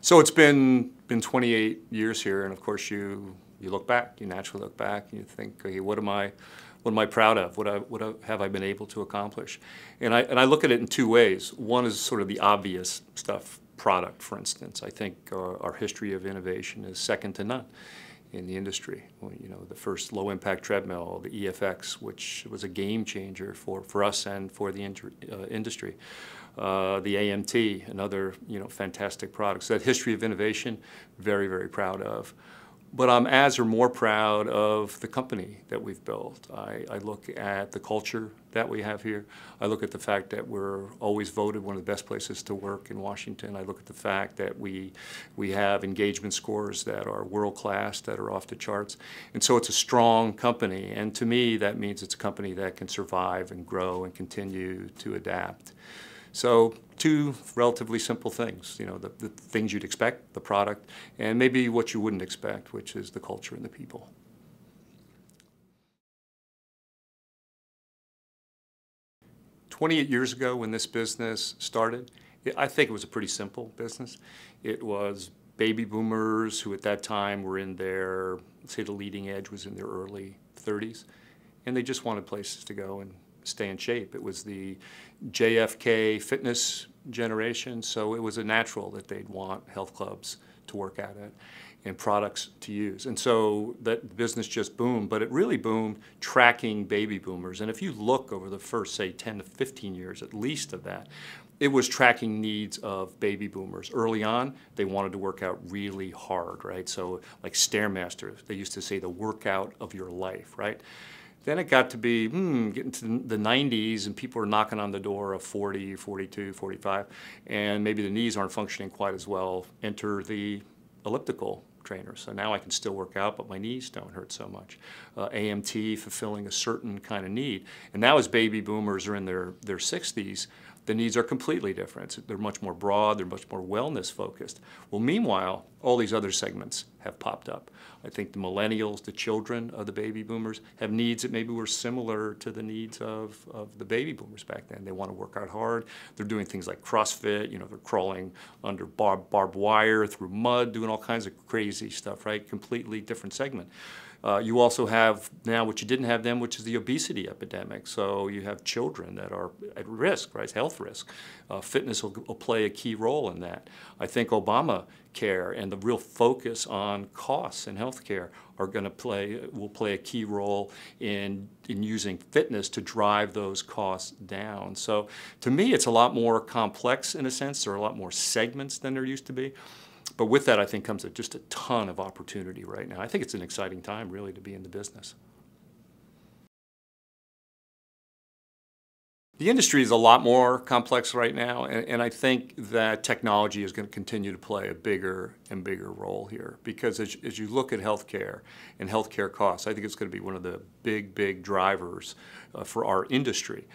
So it's been 28 years here, and of course you look back, you naturally look back, and you think, okay, what am I proud of? What have I been able to accomplish? And I look at it in two ways. One is sort of the obvious stuff, product, for instance. I think our history of innovation is second to none in the industry. Well, you know, the first low-impact treadmill, the EFX, which was a game changer for us and for the industry. The AMT, another fantastic product. So that history of innovation, very, very proud of. But I'm as or more proud of the company that we've built. I look at the culture that we have here. I look at the fact that we're always voted one of the best places to work in Washington. I look at the fact that we have engagement scores that are world-class, that are off the charts. And so it's a strong company. And to me, that means it's a company that can survive and grow and continue to adapt. So two relatively simple things, the things you'd expect, the product, and maybe what you wouldn't expect, which is the culture and the people. "28 years ago when this business started, I think it was a pretty simple business. It was baby boomers who at that time were in their, say the leading edge was in their early 30s, and they just wanted places to go and stay in shape. It was the JFK fitness generation, so it was a natural that they'd want health clubs to work out at and products to use. And so that business just boomed, but it really boomed tracking baby boomers. And if you look over the first, say, 10 to 15 years at least of that, it was tracking needs of baby boomers. Early on, they wanted to work out really hard, right? So like Stairmaster, they used to say the workout of your life, right? Then it got to be getting to the 90s, and people are knocking on the door of 40, 42, 45, and maybe the knees aren't functioning quite as well. Enter the elliptical trainer. So now I can still work out, but my knees don't hurt so much. AMT fulfilling a certain kind of need. And now as baby boomers are in their 60s, the needs are completely different. They're much more broad, they're much more wellness focused. Well, meanwhile, all these other segments have popped up. I think the millennials, the children of the baby boomers, have needs that maybe were similar to the needs of the baby boomers back then. They want to work out hard. They're doing things like CrossFit, they're crawling under barbed wire, through mud, doing all kinds of crazy stuff, right? Completely different segment. You also have now what you didn't have then, which is the obesity epidemic. So you have children that are at risk, right? Health risk. Fitness will play a key role in that. I think Obamacare and the real focus on costs in healthcare will play a key role in using fitness to drive those costs down. So to me, it's a lot more complex in a sense. There are a lot more segments than there used to be. But with that, I think, comes just a ton of opportunity right now. I think it's an exciting time, really, to be in the business. The industry is a lot more complex right now, and I think that technology is going to continue to play a bigger and bigger role here. Because as you look at healthcare and healthcare costs, I think it's going to be one of the big drivers for our industry.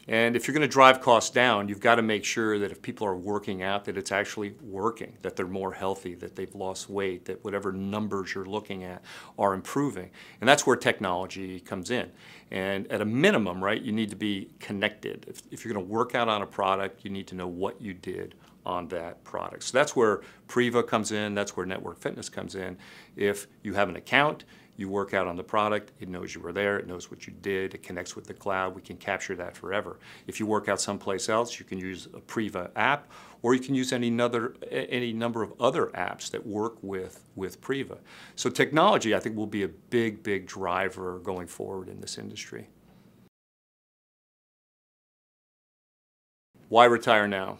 And if you're going to drive costs down, you've got to make sure that if people are working out, that it's actually working, that they're more healthy, that they've lost weight, that whatever numbers you're looking at are improving. And that's where technology comes in. And at a minimum, right, you need to be connected. If you're going to work out on a product, you need to know what you did on that product. So that's where Priva comes in, that's where Network Fitness comes in. If you have an account, you work out on the product, it knows you were there, it knows what you did, it connects with the cloud, we can capture that forever. If you work out someplace else, you can use a Priva app, or you can use any number of other apps that work with Priva. So technology, I think, will be a big driver going forward in this industry. Why retire now?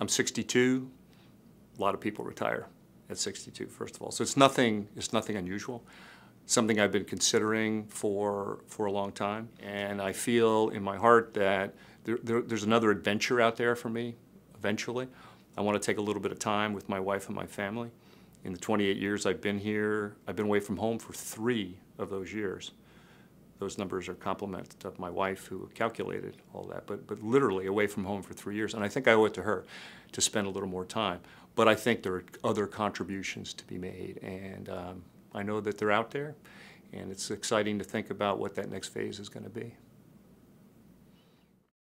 I'm 62, a lot of people retire at 62, first of all. So it's nothing unusual. Something I've been considering for a long time. And I feel in my heart that there's another adventure out there for me eventually. I want to take a little bit of time with my wife and my family. In the 28 years I've been here, I've been away from home for 3 of those years. Those numbers are compliments of my wife who calculated all that, but literally away from home for 3 years. And I think I owe it to her to spend a little more time. But I think there are other contributions to be made, and I know that they're out there, and it's exciting to think about what that next phase is going to be.